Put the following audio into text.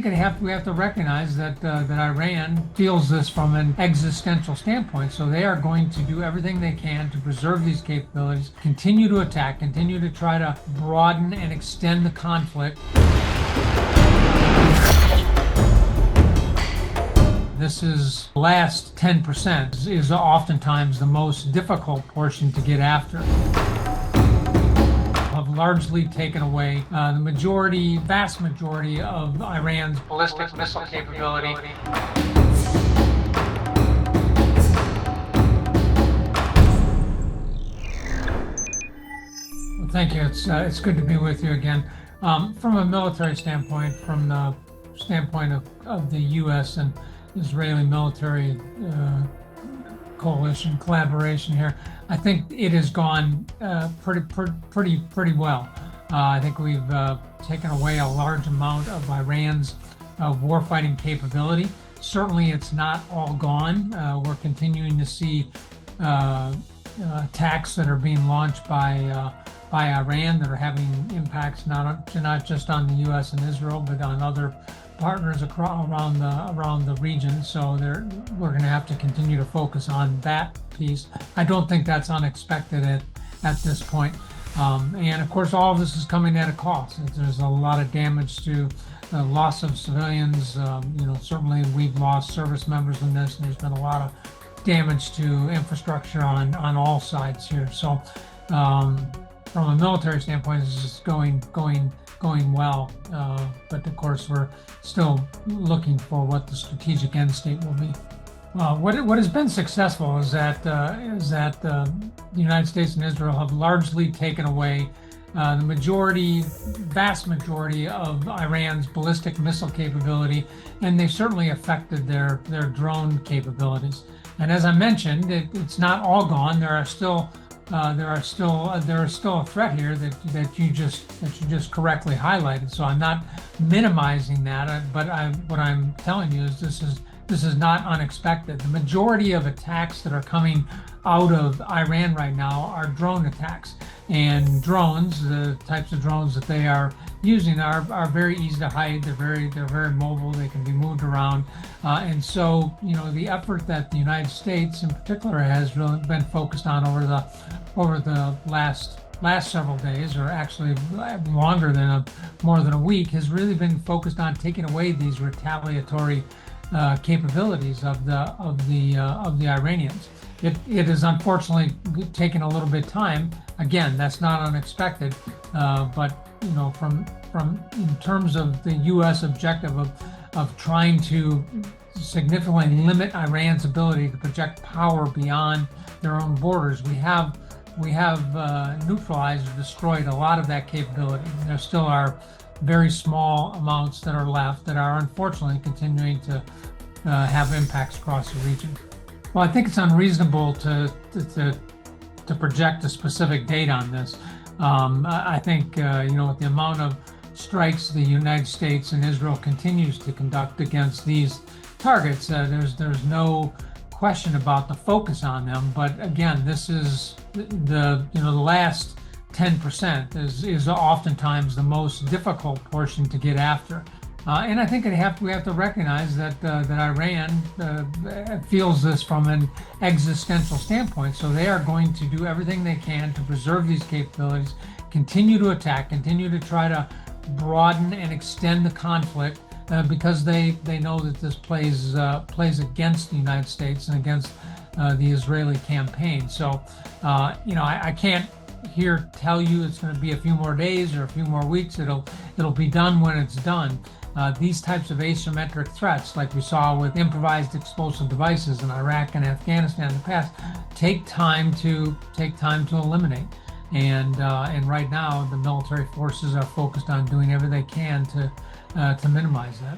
we have to recognize that Iran feels this from an existential standpoint. So they are going to do everything they can to preserve these capabilities, continue to attack, continue to try to broaden and extend the conflict. This is last 10% is oftentimes the most difficult portion to get after. Have largely taken away the vast majority of Iran's ballistic missile capability. Well, thank you. It's good to be with you again. From a military standpoint, from the standpoint of the U.S. and Israeli military coalition collaboration here, I think it has gone pretty well. I think we've taken away a large amount of Iran's warfighting capability. Certainly, it's not all gone. We're continuing to see attacks that are being launched by Iran that are having impacts not just on the U.S. and Israel, but on other partners around the region. So we're going to have to continue to focus on that piece. I don't think that's unexpected at this point. And of course, all of this is coming at a cost. There's a lot of damage to loss of civilians. Certainly we've lost service members in this. There's been a lot of damage to infrastructure on all sides here. So from a military standpoint, this is going well, but of course we're still looking for what the strategic end state will be. What has been successful is that the United States and Israel have largely taken away the vast majority of Iran's ballistic missile capability, and they've certainly affected their drone capabilities. And as I mentioned, it's not all gone. There are still a threat here that you just correctly highlighted. So I'm not minimizing that, but what I'm telling you is this is not unexpected. The majority of attacks that are coming out of Iran right now are drone attacks, and drones, the types of drones that they are using are very easy to hide. They're very mobile. They can be moved around, and so the effort that the United States in particular has really been focused on over the last several days, or actually longer than more than a week, has really been focused on taking away these retaliatory capabilities of the Iranians. It has unfortunately taken a little bit of time. Again, that's not unexpected, but from in terms of the U.S. objective of trying to significantly limit Iran's ability to project power beyond their own borders, we have neutralized or destroyed a lot of that capability. There still are very small amounts that are left that are unfortunately continuing to have impacts across the region. Well, I think it's unreasonable to project a specific date on this. I think with the amount of strikes the United States and Israel continues to conduct against these targets, there's no question about the focus on them. But again, this is the last 10% is oftentimes the most difficult portion to get after. And I think we have to recognize that Iran feels this from an existential standpoint. So they are going to do everything they can to preserve these capabilities, continue to attack, continue to try to broaden and extend the conflict, because they know that this plays against the United States and against the Israeli campaign. So I can't here tell you it's going to be a few more days or a few more weeks. It'll be done when it's done. These types of asymmetric threats, like we saw with improvised explosive devices in Iraq and Afghanistan in the past, take time to eliminate. And right now, the military forces are focused on doing everything they can to minimize that.